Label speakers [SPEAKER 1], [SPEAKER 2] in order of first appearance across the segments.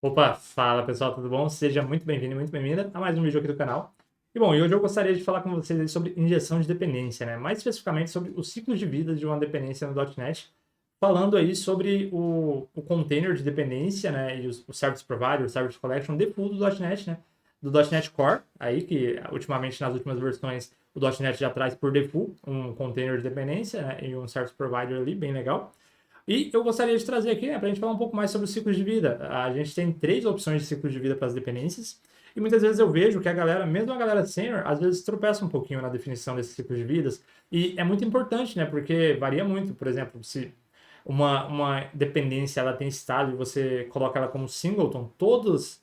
[SPEAKER 1] Opa, fala pessoal, tudo bom? Seja muito bem-vindo e muito bem-vinda a mais um vídeo aqui do canal. E bom, hoje eu gostaria de falar com vocês aí sobre injeção de dependência, né? Mais especificamente sobre os ciclos de vida de uma dependência no .NET, falando aí sobre o container de dependência, né? E o Service Provider, o Service Collection default do .NET, né? Do .NET Core, aí que ultimamente nas últimas versões o .NET já traz por default um container de dependência, né? E um Service Provider ali, bem legal. E eu gostaria de trazer aqui, né, para a gente falar um pouco mais sobre os ciclos de vida. A gente tem três opções de ciclos de vida para as dependências, e muitas vezes eu vejo que a galera, mesmo a galera sênior, às vezes tropeça um pouquinho na definição desses ciclos de vidas, e é muito importante, né, porque varia muito. Por exemplo, se uma dependência ela tem estado e você coloca ela como singleton, todas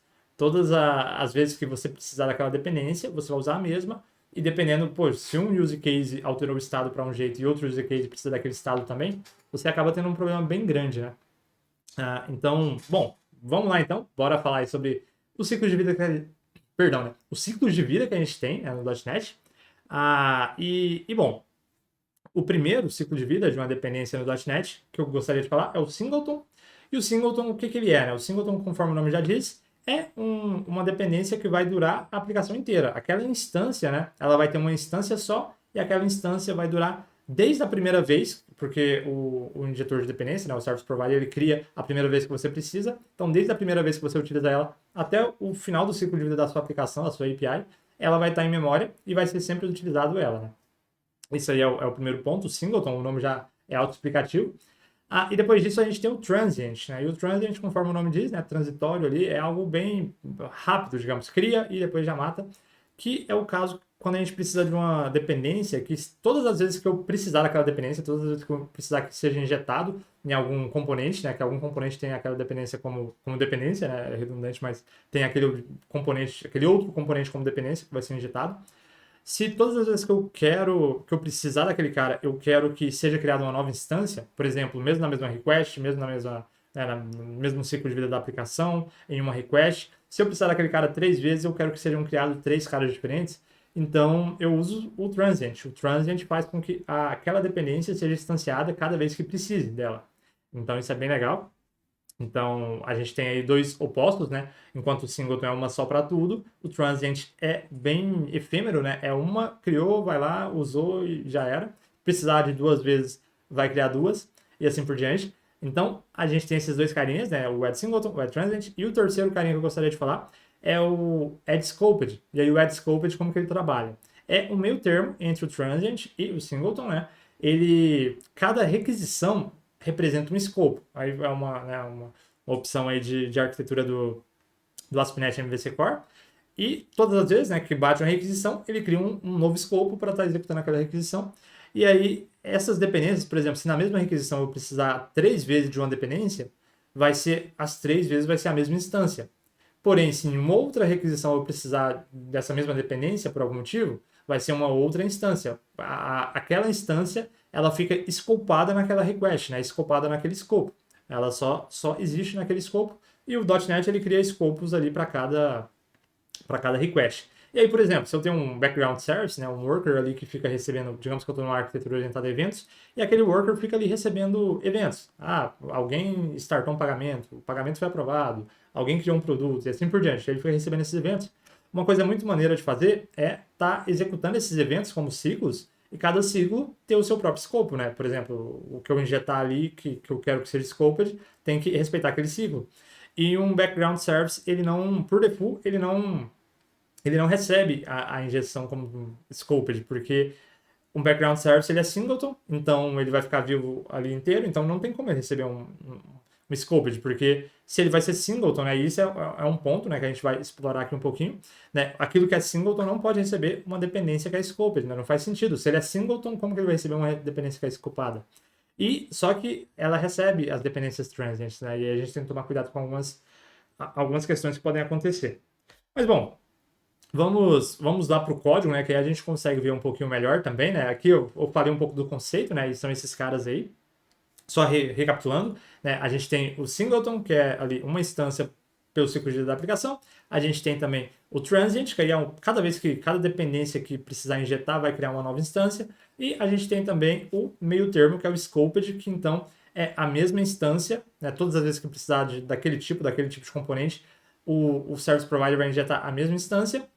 [SPEAKER 1] as vezes que você precisar daquela dependência, você vai usar a mesma, e dependendo, pô, se um use case alterou o estado para um jeito e outro use case precisa daquele estado também, você acaba tendo um problema bem grande, né? Então, bom, vamos lá então, bora falar aí sobre o ciclo de vida perdão, né? Os ciclos de vida que a gente tem, né, no .NET. Bom, o primeiro ciclo de vida de uma dependência no .NET que eu gostaria de falar é o singleton. E o singleton, o que ele é, né? O singleton, conforme o nome já diz, é uma dependência que vai durar a aplicação inteira. Aquela instância, né? Ela vai ter uma instância só e aquela instância vai durar desde a primeira vez, porque o injetor de dependência, né, o Service Provider, ele cria a primeira vez que você precisa. Então, desde a primeira vez que você utiliza ela até o final do ciclo de vida da sua aplicação, da sua API, ela vai estar em memória e vai ser sempre utilizado ela, né? Isso aí é o primeiro ponto, o singleton, o nome já é autoexplicativo. E depois disso a gente tem o transient, né? E o transient, conforme o nome diz, né, transitório ali, é algo bem rápido, digamos, cria e depois já mata, que é o caso quando a gente precisa de uma dependência, que todas as vezes que eu precisar daquela dependência, todas as vezes que eu precisar que seja injetado em algum componente, né, que algum componente tenha aquela dependência como dependência, né, é redundante, mas tem aquele componente, aquele outro componente como dependência que vai ser injetado. Se todas as vezes que eu precisar daquele cara, eu quero que seja criada uma nova instância, por exemplo, mesmo na mesma request, mesmo na mesma, né, no mesmo ciclo de vida da aplicação, em uma request, se eu precisar daquele cara três vezes, eu quero que sejam criados três caras diferentes, então eu uso o transient. O transient faz com que aquela dependência seja instanciada cada vez que precise dela. Então isso é bem legal. Então, a gente tem aí dois opostos, né? Enquanto o singleton é uma só para tudo, o transient é bem efêmero, né? É uma, criou, vai lá, usou e já era. Precisar de duas vezes, vai criar duas, e assim por diante. Então, a gente tem esses dois carinhas, né? O add singleton, o add transient, e o terceiro carinha que eu gostaria de falar é o add scoped. E aí o add scoped, como que ele trabalha? É um meio termo entre o transient e o singleton, né? Cada requisição representa um escopo. Aí é uma opção aí de arquitetura do ASP.NET MVC Core. E todas as vezes, né, que bate uma requisição, ele cria um novo escopo para estar executando aquela requisição. E aí, essas dependências, por exemplo, se na mesma requisição eu precisar três vezes de uma dependência, as três vezes vai ser a mesma instância. Porém, se em uma outra requisição eu precisar dessa mesma dependência por algum motivo, vai ser uma outra instância. Aquela instância ela fica escopada naquela request, né? Escopada naquele escopo. Ela só existe naquele escopo e o .NET ele cria escopos ali para cada request. E aí, por exemplo, se eu tenho um background service, né, um worker ali que fica recebendo, digamos que eu estou numa arquitetura orientada a eventos, e aquele worker fica ali recebendo eventos. Alguém startou um pagamento, o pagamento foi aprovado, alguém criou um produto, e assim por diante. Ele fica recebendo esses eventos. Uma coisa muito maneira de fazer é estar executando esses eventos como ciclos, e cada ciclo ter o seu próprio escopo, né? Por exemplo, o que eu injetar ali, que eu quero que seja scoped, tem que respeitar aquele ciclo. E um background service, ele não, por default, ele não recebe a injeção como scoped, porque um background service ele é singleton, então ele vai ficar vivo ali inteiro, então não tem como ele receber um scoped, porque se ele vai ser singleton, né, isso é um ponto, né, que a gente vai explorar aqui um pouquinho, né, aquilo que é singleton não pode receber uma dependência que é scoped, né, não faz sentido. Se ele é singleton, como que ele vai receber uma dependência que é scopada? E só que ela recebe as dependências transients, né, e a gente tem que tomar cuidado com algumas questões que podem acontecer. Mas bom, vamos lá para o código, né? Que aí a gente consegue ver um pouquinho melhor também, né? Aqui eu falei um pouco do conceito, né? E são esses caras aí. Só recapitulando, né? A gente tem o singleton, que é ali uma instância pelo ciclo de vida da aplicação. A gente tem também o transient, que aí cada vez que cada dependência que precisar injetar vai criar uma nova instância. E a gente tem também o meio termo, que é o scoped, que então é a mesma instância, né? Todas as vezes que precisar daquele tipo de componente, o Service Provider vai injetar a mesma instância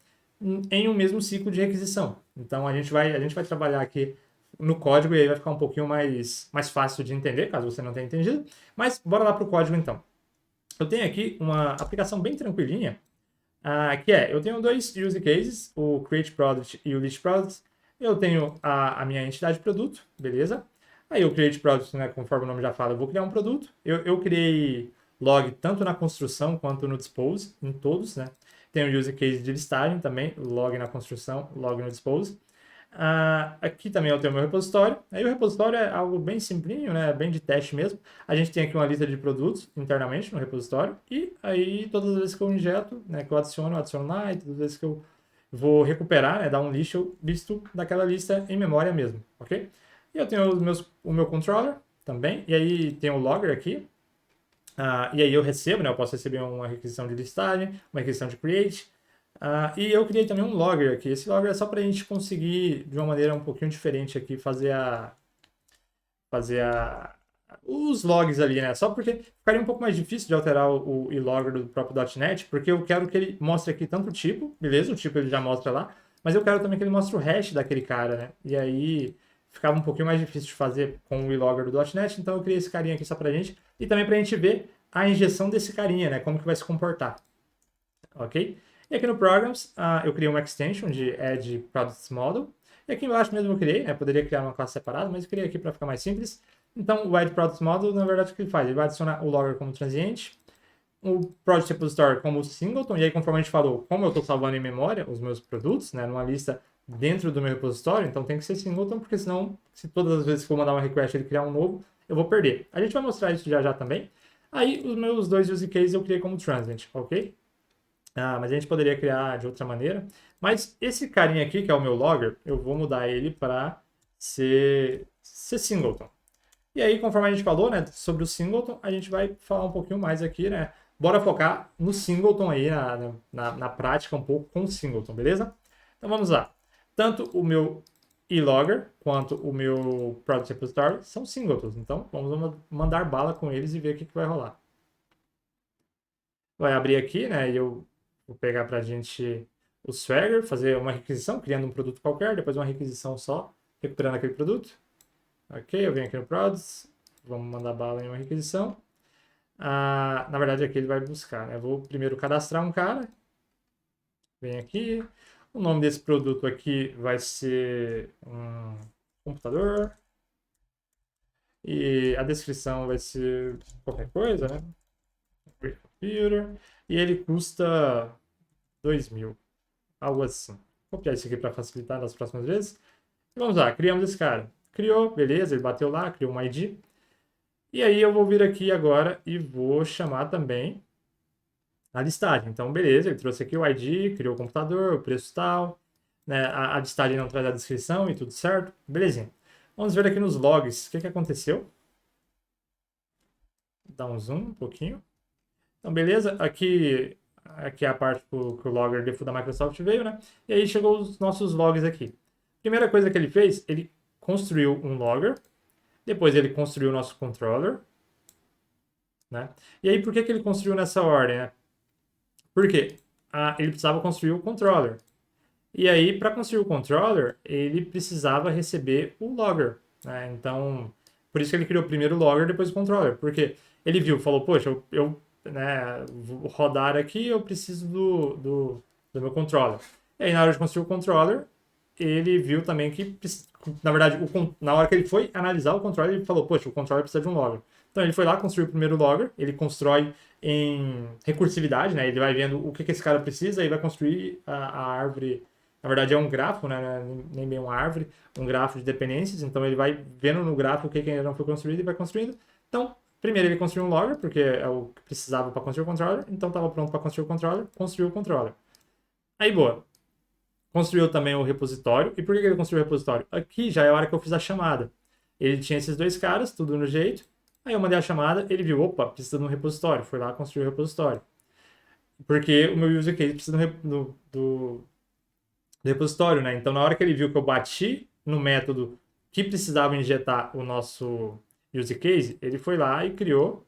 [SPEAKER 1] em um mesmo ciclo de requisição. Então a gente vai trabalhar aqui no código e aí vai ficar um pouquinho mais fácil de entender, caso você não tenha entendido. Mas bora lá para o código então. Eu tenho aqui uma aplicação bem tranquilinha, eu tenho dois use cases, o Create Product e o List Product. Eu tenho a minha entidade de produto, beleza? Aí o Create Product, né, conforme o nome já fala, eu vou criar um produto. Eu criei log tanto na construção quanto no dispose, em todos, né? Tem o use case de listagem também, log na construção, log no dispose. Aqui também eu tenho o meu repositório. Aí o repositório é algo bem simplinho, né? Bem de teste mesmo. A gente tem aqui uma lista de produtos internamente no repositório. E aí todas as vezes que eu injeto, né, que eu adiciono lá, e todas as vezes que eu vou recuperar, né, dar um lixo, eu listo daquela lista em memória mesmo, ok? E eu tenho o meu controller também. E aí tem o logger aqui. E aí eu recebo, né? Eu posso receber uma requisição de listagem, uma requisição de create. E eu criei também um logger aqui. Esse logger é só para a gente conseguir, de uma maneira um pouquinho diferente aqui, fazer os logs ali, né? Só porque ficaria um pouco mais difícil de alterar o logger do próprio .NET, porque eu quero que ele mostre aqui tanto o tipo, beleza? O tipo ele já mostra lá, mas eu quero também que ele mostre o hash daquele cara, né? E aí ficava um pouquinho mais difícil de fazer com o logger do .NET, então eu criei esse carinha aqui só pra gente, e também pra gente ver a injeção desse carinha, né? Como que vai se comportar, ok? E aqui no Programs, eu criei uma extension de Add Products Model. E aqui embaixo mesmo eu criei, né? Poderia criar uma classe separada, mas eu criei aqui para ficar mais simples. Então, o Add Products Model, na verdade, o que ele faz? Ele vai adicionar o logger como transiente, o Project Repository como singleton, e aí, conforme a gente falou, como eu estou salvando em memória os meus produtos, né? Numa lista dentro do meu repositório, então tem que ser singleton, porque senão, se todas as vezes que eu mandar uma request ele criar um novo, eu vou perder. A gente vai mostrar isso já também. Aí, os meus dois use cases eu criei como transient, ok? Mas a gente poderia criar de outra maneira. Mas esse carinha aqui, que é o meu logger, eu vou mudar ele para ser singleton. E aí, conforme a gente falou, né, sobre o singleton, a gente vai falar um pouquinho mais aqui, né? Bora focar no singleton aí, na prática um pouco com o singleton, beleza? Então vamos lá. Tanto o meu e-logger quanto o meu product repository são singletons. Então vamos mandar bala com eles e ver o que vai rolar. Vai abrir aqui, né? E eu vou pegar para a gente o Swagger, fazer uma requisição, criando um produto qualquer, depois uma requisição só, recuperando aquele produto. Ok, eu venho aqui no Products, vamos mandar bala em uma requisição. Na verdade, aqui ele vai buscar, né? Eu vou primeiro cadastrar um cara. Vem aqui. O nome desse produto aqui vai ser um computador. E a descrição vai ser qualquer coisa, né? Computer. E ele custa 2.000. Algo assim. Vou copiar isso aqui para facilitar nas próximas vezes. E vamos lá, criamos esse cara. Criou, beleza, ele bateu lá, criou um ID. E aí eu vou vir aqui agora e vou chamar também a listagem. Então, beleza, ele trouxe aqui o ID, criou o computador, o preço tal. Né? A listagem não traz a descrição e tudo certo. Belezinha. Vamos ver aqui nos logs o que aconteceu. Dá um zoom um pouquinho. Então, beleza, aqui é a parte que o logger default da Microsoft veio, né? E aí chegou os nossos logs aqui. Primeira coisa que ele fez, ele construiu um logger, depois ele construiu o nosso controller, né? E aí por que ele construiu nessa ordem, né? Porque ele precisava construir o controller. E aí, para construir o controller, ele precisava receber o logger, né? Então, por isso que ele criou primeiro o logger, depois o controller. Porque ele viu, falou, poxa, eu né, vou rodar aqui, eu preciso do meu controller. E aí, na hora de construir o controller, ele viu também que, na verdade, na hora que ele foi analisar o controller, ele falou, poxa, o controller precisa de um logger. Então, ele foi lá, construiu o primeiro logger, ele constrói em recursividade, né? Ele vai vendo o que esse cara precisa e vai construir a árvore. Na verdade, é um grafo, né? Nem bem uma árvore, um grafo de dependências. Então, ele vai vendo no gráfico o que ainda não foi construído e vai construindo. Então, primeiro ele construiu um logger, porque é o que precisava para construir o controller. Então, estava pronto para construir o controller, construiu o controller. Aí, boa. Construiu também o repositório. E por que ele construiu o repositório? Aqui já é a hora que eu fiz a chamada. Ele tinha esses dois caras, tudo no jeito. Aí eu mandei a chamada, ele viu, opa, precisa de um repositório. Foi lá construir o repositório. Porque o meu user case precisa do repositório, né? Então, na hora que ele viu que eu bati no método que precisava injetar o nosso use case, ele foi lá e criou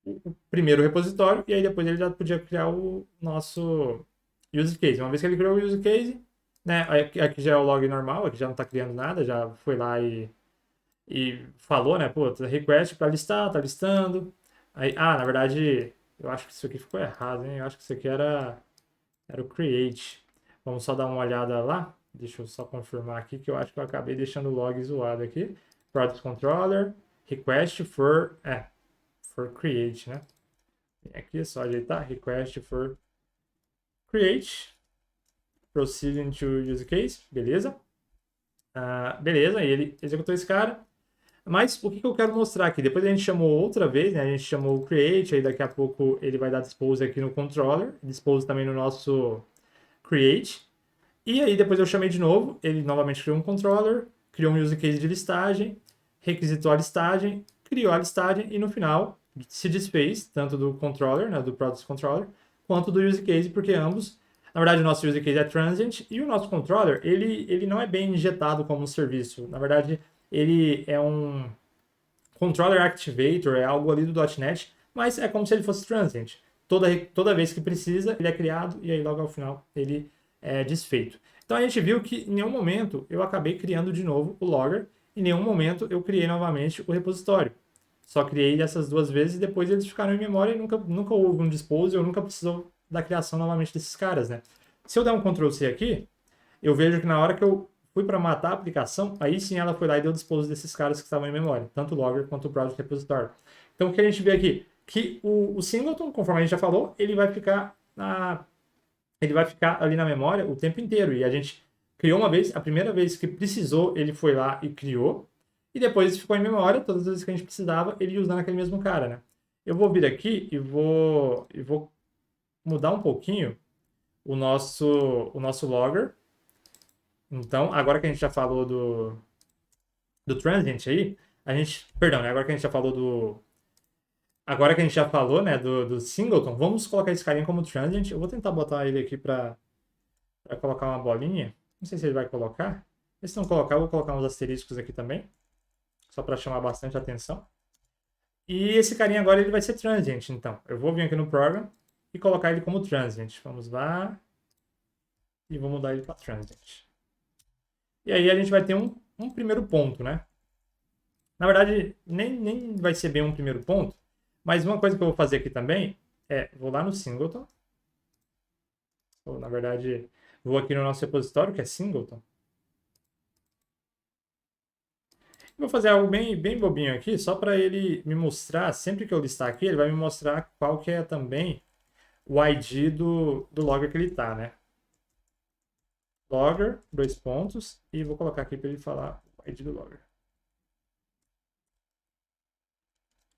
[SPEAKER 1] o primeiro repositório, e aí depois ele já podia criar o nosso use case. Uma vez que ele criou o use case, né, aqui já é o log normal, aqui já não está criando nada, já foi lá e falou, né, pô, request para listar, tá listando. Aí, na verdade, eu acho que isso aqui ficou errado, hein? Eu acho que isso aqui era o create. Vamos só dar uma olhada lá. Deixa eu só confirmar aqui que eu acho que eu acabei deixando o log zoado aqui. Product controller, request for create, né? Aqui é só ajeitar, request for create, proceeding to use case, beleza? Beleza, e ele executou esse cara. Mas o que eu quero mostrar aqui? Depois a gente chamou outra vez, né? A gente chamou o create, aí daqui a pouco ele vai dar dispose aqui no controller, dispose também no nosso create. E aí depois eu chamei de novo, ele novamente criou um controller, criou um use case de listagem, requisitou a listagem, criou a listagem e no final se desfez tanto do controller, né, do product controller, quanto do use case, porque ambos, na verdade o nosso use case é transient e o nosso controller, ele não é bem injetado como um serviço. Na verdade, ele é um controller activator, é algo ali do .NET, mas é como se ele fosse transient. Toda vez que precisa, ele é criado e aí logo ao final ele é desfeito. Então a gente viu que em nenhum momento eu acabei criando de novo o logger, em nenhum momento eu criei novamente o repositório. Só criei essas duas vezes e depois eles ficaram em memória e nunca houve um dispose, eu nunca precisou da criação novamente desses caras, né? Se eu der um Ctrl C aqui, eu vejo que na hora que eu fui para matar a aplicação, aí sim ela foi lá e deu dispose desses caras que estavam em memória, tanto o logger quanto o project repository. Então o que a gente vê aqui? Que o singleton, conforme a gente já falou, ele vai ficar ali na memória o tempo inteiro. E a gente criou uma vez, a primeira vez que precisou, ele foi lá e criou. E depois ficou em memória, todas as vezes que a gente precisava, ele usando aquele mesmo cara, né? Eu vou vir aqui e vou mudar um pouquinho o nosso logger. Então, agora que a gente já falou do transient aí, perdão, né? Agora que a gente já falou, né, do singleton, vamos colocar esse carinha como transient. Eu vou tentar botar ele aqui para colocar uma bolinha. Não sei se ele vai colocar. Se não colocar, eu vou colocar uns asteriscos aqui também, só para chamar bastante atenção. E esse carinha agora ele vai ser transient, então. Eu vou vir aqui no program e colocar ele como transient. Vamos lá. E vou mudar ele para transient. E aí a gente vai ter um primeiro ponto, né? Na verdade, nem vai ser bem um primeiro ponto, mas uma coisa que eu vou fazer aqui também vou lá no singleton. Ou, na verdade, vou aqui no nosso repositório, que é singleton. Vou fazer algo bem bobinho aqui, só para ele me mostrar, sempre que eu listar aqui, ele vai me mostrar qual que é também o ID do logger que ele está, né? Logger, dois pontos, e vou colocar aqui para ele falar o ID do logger.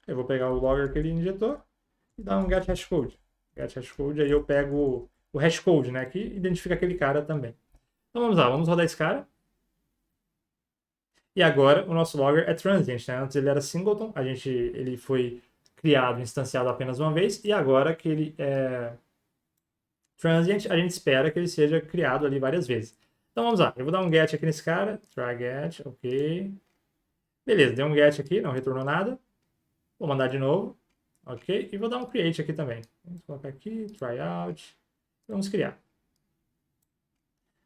[SPEAKER 1] Eu vou pegar o logger que ele injetou e dar um get hashcode. Get hashcode, aí eu pego o hashcode, né? Que identifica aquele cara também. Então vamos lá, vamos rodar esse cara. E agora o nosso logger é transient, né? Antes ele era singleton, ele foi criado, instanciado apenas uma vez, e agora que ele é transient, a gente espera que ele seja criado ali várias vezes. Então vamos lá, eu vou dar um get aqui nesse cara, try get, ok. Beleza, deu um get aqui, não retornou nada. Vou mandar de novo, ok. E vou dar um create aqui também. Vamos colocar aqui, try out, vamos criar.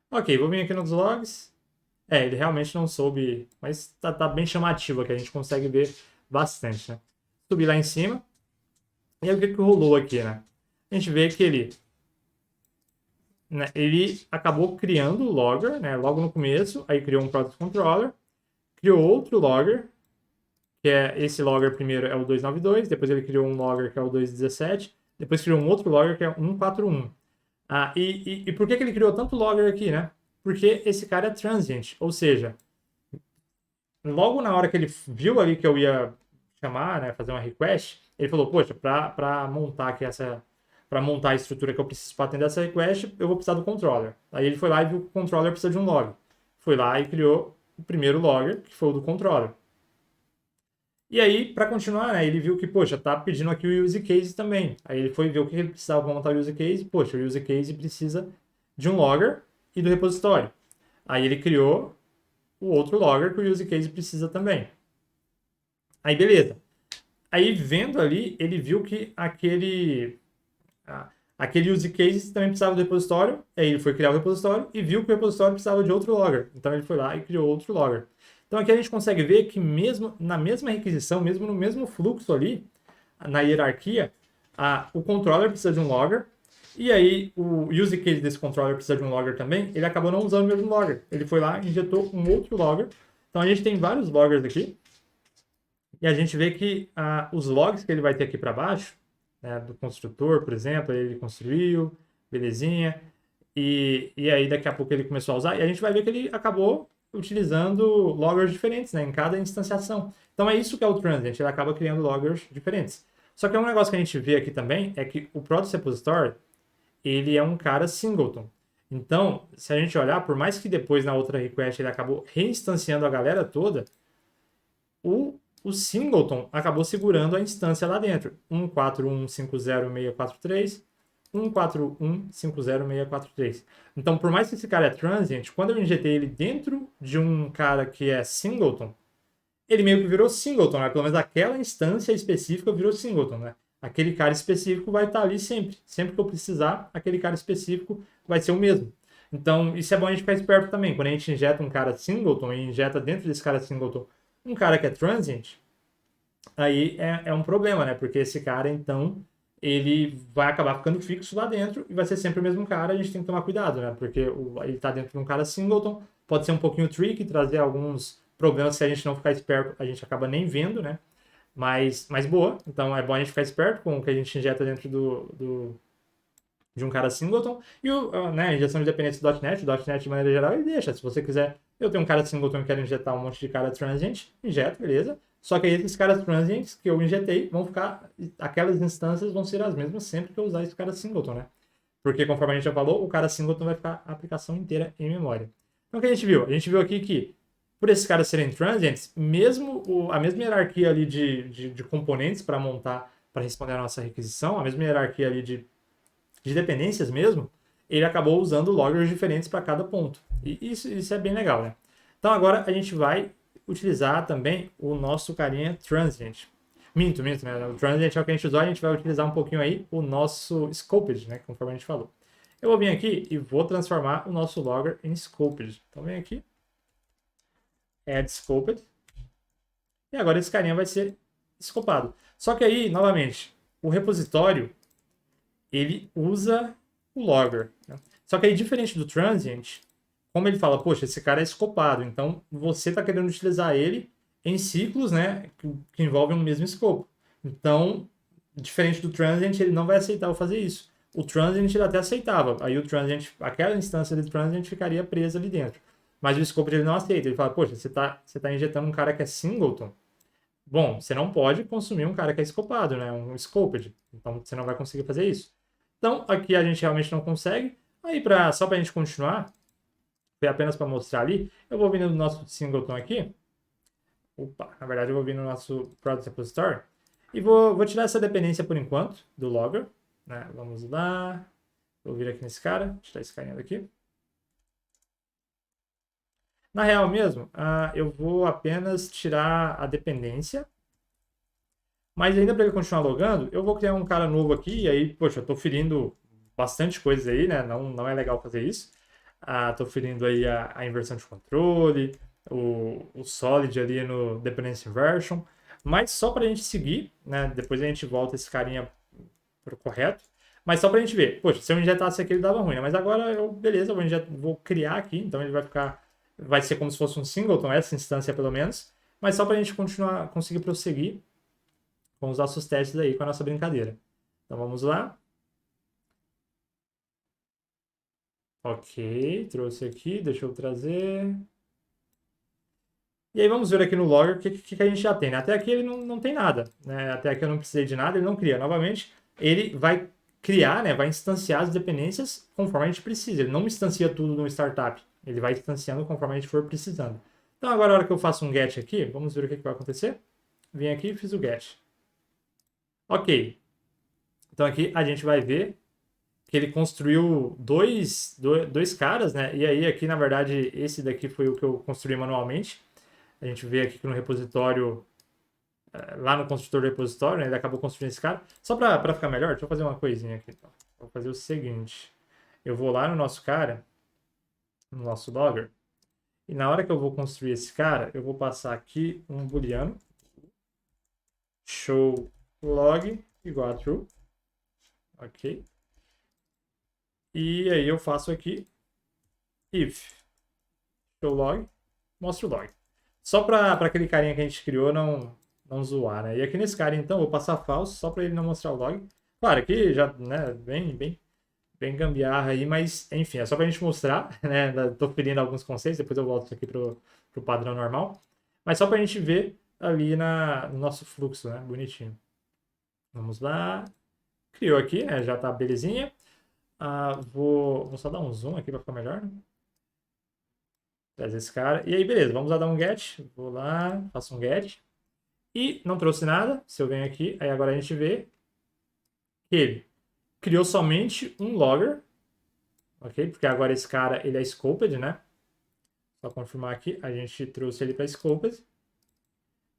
[SPEAKER 1] Ok, vou vir aqui nos logs. Ele realmente não soube, mas tá bem chamativo aqui, a gente consegue ver bastante, né? Subi lá em cima. E aí o que rolou aqui, né? A gente vê que ele acabou criando o logger, né? Logo no começo, aí criou um product controller, criou outro logger, que é esse logger primeiro é o 292, depois ele criou um logger que é o 217, depois criou um outro logger que é o 141. E por que ele criou tanto logger aqui, né? Porque esse cara é transient, ou seja, logo na hora que ele viu ali que eu ia chamar, né, fazer uma request, ele falou, poxa, para montar aqui para montar a estrutura que eu preciso para atender essa request, eu vou precisar do controller. Aí ele foi lá e viu que o controller precisa de um log. Foi lá e criou o primeiro logger, que foi o do controller. E aí, para continuar, né, ele viu que, poxa, tá pedindo aqui o use case também. Aí ele foi ver o que ele precisava para montar o use case. Poxa, o use case precisa de um logger e do repositório. Aí ele criou o outro logger que o use case precisa também. Aí beleza. Aí vendo ali, ele viu que aquele use case também precisava do repositório, aí ele foi criar o repositório e viu que o repositório precisava de outro logger. Então ele foi lá e criou outro logger. Então aqui a gente consegue ver que mesmo na mesma requisição, mesmo no mesmo fluxo ali, na hierarquia, o controller precisa de um logger, e aí o use case desse controller precisa de um logger também, ele acabou não usando o mesmo logger. Ele foi lá e injetou um outro logger. Então a gente tem vários loggers aqui, e a gente vê que os logs que ele vai ter aqui para baixo, né, do construtor, por exemplo, ele construiu, belezinha, e aí daqui a pouco ele começou a usar, e a gente vai ver que ele acabou utilizando loggers diferentes, né, em cada instanciação. Então é isso que é o transient, ele acaba criando loggers diferentes. Só que é um negócio que a gente vê aqui também é que o Product Repository, ele é um cara singleton. Então, se a gente olhar, por mais que depois na outra request ele acabou reinstanciando a galera toda, o singleton acabou segurando a instância lá dentro. 14150.643, 14150.643. Então, por mais que esse cara é transient, quando eu injetei ele dentro de um cara que é singleton, ele meio que virou singleton, né? Pelo menos aquela instância específica virou singleton, né? Aquele cara específico vai estar ali sempre. Sempre que eu precisar, aquele cara específico vai ser o mesmo. Então, isso é bom a gente ficar esperto também. Quando a gente injeta um cara singleton e injeta dentro desse cara singleton um cara que é transient, aí é um problema, né? Porque esse cara, então, ele vai acabar ficando fixo lá dentro e vai ser sempre o mesmo cara. A gente tem que tomar cuidado, né? Porque ele está dentro de um cara singleton, pode ser um pouquinho tricky, trazer alguns problemas se a gente não ficar esperto, a gente acaba nem vendo, né? Mas boa. Então é bom a gente ficar esperto com o que a gente injeta dentro de um cara singleton. E a injeção de dependência do .NET, o .NET de maneira geral, ele deixa. Se você quiser, eu tenho um cara singleton e quero injetar um monte de cara transient, injeto, beleza. Só que aí esses caras transients que eu injetei vão ficar, aquelas instâncias vão ser as mesmas sempre que eu usar esse cara singleton, né? Porque conforme a gente já falou, o cara singleton vai ficar a aplicação inteira em memória. Então o que a gente viu? A gente viu aqui que por esses caras serem transients, mesmo a mesma hierarquia ali de componentes para montar, para responder a nossa requisição, a mesma hierarquia ali de dependências mesmo, ele acabou usando loggers diferentes para cada ponto. E isso é bem legal, né? Então agora a gente vai utilizar também o nosso carinha transient. Minto, né? O transient é o que a gente usou, a gente vai utilizar um pouquinho aí o nosso scoped, né? Conforme a gente falou. Eu vou vir aqui e vou transformar o nosso logger em scoped. Então vem aqui, add scoped, e agora esse carinha vai ser escopado. Só que aí, novamente, o repositório, ele usa o logger, né? Só que aí, diferente do transient, como ele fala, poxa, esse cara é escopado, então você está querendo utilizar ele em ciclos, né, que envolvem o mesmo escopo. Então, diferente do transient, ele não vai aceitar eu fazer isso. O transient ele até aceitava, aí o transient, aquela instância de transient ficaria presa ali dentro. Mas o scope ele não aceita, ele fala, poxa, você tá injetando um cara que é singleton, bom, você não pode consumir um cara que é escopado, né, um scoped, então você não vai conseguir fazer isso. Então, aqui a gente realmente não consegue. Aí, só para a gente continuar, foi apenas para mostrar ali, eu vou vir no nosso singleton aqui. Opa, na verdade eu vou vir no nosso Product Repository. E vou tirar essa dependência por enquanto, do logger. Né? Vamos lá. Vou vir aqui nesse cara, tirar esse carinha daqui. Na real mesmo, eu vou apenas tirar a dependência. Mas ainda para ele continuar logando, eu vou criar um cara novo aqui. E aí, poxa, eu estou ferindo bastante coisa aí, né? Não é legal fazer isso. Estou ferindo aí a inversão de controle, o solid ali no dependency inversion. Mas só para a gente seguir, né? Depois a gente volta esse carinha para o correto. Mas só para a gente ver, poxa, se eu injetasse aqui ele dava ruim, né? Mas agora beleza, vou criar aqui, então ele vai ser como se fosse um singleton, essa instância pelo menos. Mas só para a gente conseguir prosseguir com os nossos testes aí com a nossa brincadeira. Então vamos lá. Ok, trouxe aqui, deixa eu trazer. E aí vamos ver aqui no logger o que a gente já tem, né? Até aqui ele não tem nada, né? Até aqui eu não precisei de nada, ele não cria. Novamente, ele vai criar, né? Vai instanciar as dependências conforme a gente precisa. Ele não instancia tudo no startup. Ele vai instanciando conforme a gente for precisando. Então agora, a hora que eu faço um get aqui, vamos ver o que vai acontecer. Vim aqui e fiz o get. Ok. Então aqui a gente vai ver que ele construiu dois caras, né? E aí aqui, na verdade, esse daqui foi o que eu construí manualmente. A gente vê aqui que no repositório lá no construtor do repositório, né? Ele acabou construindo esse cara. Só para ficar melhor, deixa eu fazer uma coisinha aqui. Então. Vou fazer o seguinte. Eu vou lá no nosso cara, no nosso logger, e na hora que eu vou construir esse cara, eu vou passar aqui um booleano, show log igual a true, ok? E aí eu faço aqui if show log, mostra o log. Só para aquele carinha que a gente criou não zoar, né? E aqui nesse cara, então, eu vou passar falso só para ele não mostrar o log. Claro, aqui já, né, bem gambiarra aí, mas enfim, é só pra gente mostrar, né? Tô ferindo alguns conceitos, depois eu volto aqui pro padrão normal. Mas só pra gente ver ali no nosso fluxo, né? Bonitinho. Vamos lá. Criou aqui, né? Já tá belezinha. Vou só dar um zoom aqui pra ficar melhor, né? Trazer esse cara. E aí, beleza, vamos lá dar um get. Vou lá, faço um get. E não trouxe nada. Se eu venho aqui, aí agora a gente vê que ele criou somente um logger, ok? Porque agora esse cara, ele é scoped, né? Só confirmar aqui, a gente trouxe ele para scoped,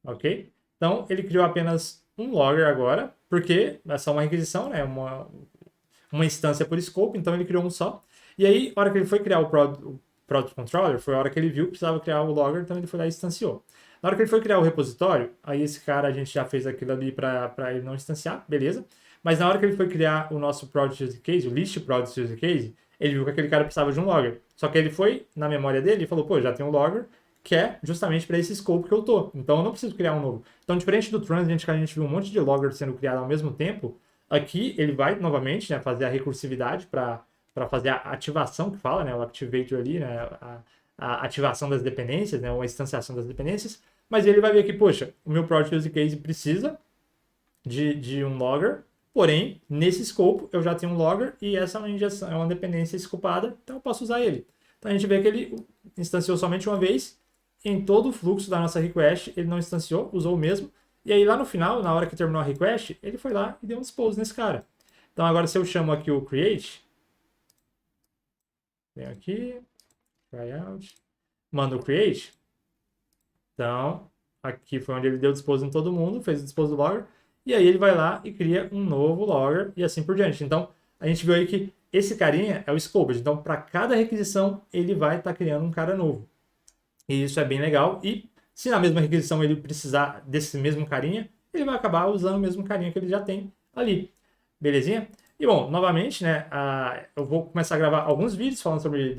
[SPEAKER 1] ok? Então, ele criou apenas um logger agora, porque é só uma requisição, né? Uma instância por scope, então ele criou um só. E aí, a hora que ele foi criar o Product Controller, foi a hora que ele viu que precisava criar o logger, então ele foi lá e instanciou. Na hora que ele foi criar o repositório, aí esse cara, a gente já fez aquilo ali para ele não instanciar, beleza? Mas na hora que ele foi criar o nosso Product Use Case, o List Product Use Case, ele viu que aquele cara precisava de um logger. Só que ele foi na memória dele e falou, pô, já tem um logger que é justamente para esse scope que eu tô. Então eu não preciso criar um novo. Então, diferente do Transient, que a gente viu um monte de loggers sendo criado ao mesmo tempo, aqui ele vai novamente, né, fazer a recursividade para fazer a ativação que fala, né, o activator ali, né, a ativação das dependências, né, ou a instanciação das dependências. Mas ele vai ver que, poxa, o meu Product Use Case precisa de um logger, porém, nesse escopo eu já tenho um logger e essa é uma injeção, é uma dependência escopada, então eu posso usar ele. Então a gente vê que ele instanciou somente uma vez, em todo o fluxo da nossa request ele não instanciou, usou o mesmo, e aí lá no final, na hora que terminou a request, ele foi lá e deu um dispose nesse cara. Então agora se eu chamo aqui o create, venho aqui, tryout, mando o create, então aqui foi onde ele deu dispose em todo mundo, fez o dispose do logger, e aí ele vai lá e cria um novo logger e assim por diante. Então, a gente viu aí que esse carinha é o scoped. Então, para cada requisição, ele vai estar criando um cara novo. E isso é bem legal. E se na mesma requisição ele precisar desse mesmo carinha, ele vai acabar usando o mesmo carinha que ele já tem ali. Belezinha? E bom, novamente, né, eu vou começar a gravar alguns vídeos falando sobre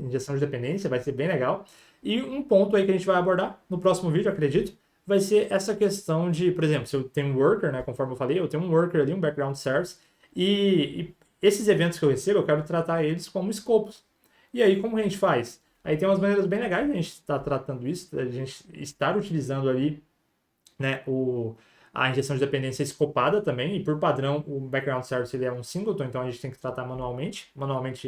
[SPEAKER 1] injeção de dependência, vai ser bem legal. E um ponto aí que a gente vai abordar no próximo vídeo, acredito, vai ser essa questão de, por exemplo, se eu tenho um worker, né, conforme eu falei, eu tenho um worker ali, um background service, e esses eventos que eu recebo, eu quero tratar eles como scopes. E aí, como a gente faz? Aí tem umas maneiras bem legais de a gente estar tratando isso, a gente estar utilizando ali, né, a injeção de dependência escopada também, e por padrão o background service ele é um singleton, então a gente tem que tratar manualmente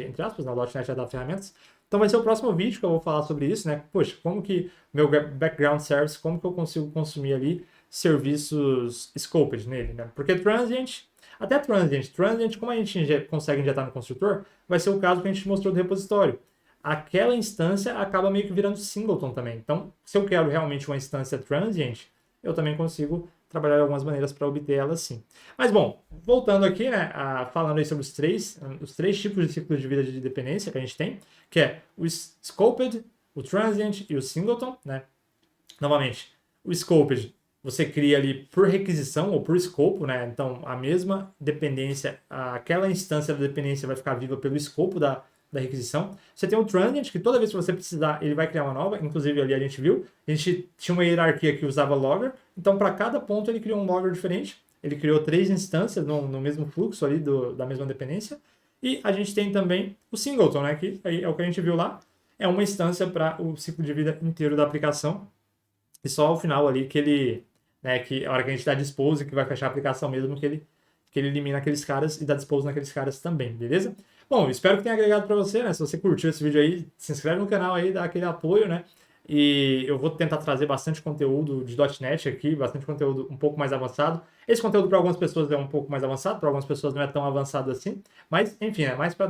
[SPEAKER 1] entre aspas, na .NET já dá ferramentas. Então vai ser o próximo vídeo que eu vou falar sobre isso, né? Poxa, como que meu background service, como que eu consigo consumir ali serviços scoped nele, né? Porque até transient, como a gente consegue injetar no construtor, vai ser o caso que a gente mostrou do repositório. Aquela instância acaba meio que virando singleton também. Então, se eu quero realmente uma instância transient, eu também consigo trabalhar de algumas maneiras para obter ela sim. Mas bom, voltando aqui, né, falando aí sobre os três tipos de ciclo de vida de dependência que a gente tem, que é o scoped, o transient e o singleton, né? Novamente, o scoped você cria ali por requisição ou por escopo, né? Então a mesma dependência, aquela instância da dependência vai ficar viva pelo escopo da requisição. Você tem o transient, que toda vez que você precisar, ele vai criar uma nova. Inclusive, ali a gente viu, a gente tinha uma hierarquia que usava logger. Então, para cada ponto, ele criou um logger diferente. Ele criou 3 instâncias no mesmo fluxo ali da mesma dependência. E a gente tem também o singleton, né? Que aí é o que a gente viu lá. É uma instância para o ciclo de vida inteiro da aplicação. E só ao final ali que ele, né, que a hora que a gente dá dispose, que vai fechar a aplicação mesmo, que ele elimina aqueles caras e dá dispose naqueles caras também, beleza? Bom, espero que tenha agregado para você, né? Se você curtiu esse vídeo aí, se inscreve no canal aí, dá aquele apoio, né? E eu vou tentar trazer bastante conteúdo de .NET aqui, bastante conteúdo um pouco mais avançado. Esse conteúdo para algumas pessoas é um pouco mais avançado, para algumas pessoas não é tão avançado assim. Mas, enfim, é mais para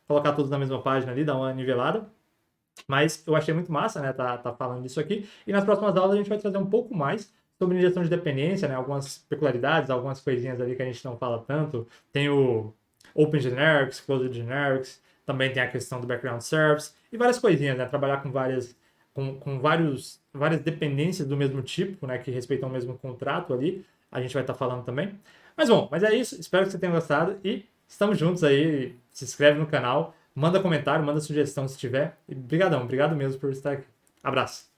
[SPEAKER 1] colocar todos na mesma página ali, dar uma nivelada. Mas eu achei muito massa, né? Tá falando disso aqui. E nas próximas aulas a gente vai trazer um pouco mais sobre injeção de dependência, né? Algumas peculiaridades, algumas coisinhas ali que a gente não fala tanto. Tem o Open Generics, Closed Generics, também tem a questão do Background Service e várias coisinhas, né? Trabalhar com várias dependências do mesmo tipo, né? Que respeitam o mesmo contrato ali. A gente vai estar falando também. Mas bom, mas é isso. Espero que você tenha gostado e estamos juntos aí. Se inscreve no canal, manda comentário, manda sugestão se tiver. E brigadão, obrigado mesmo por estar aqui. Abraço.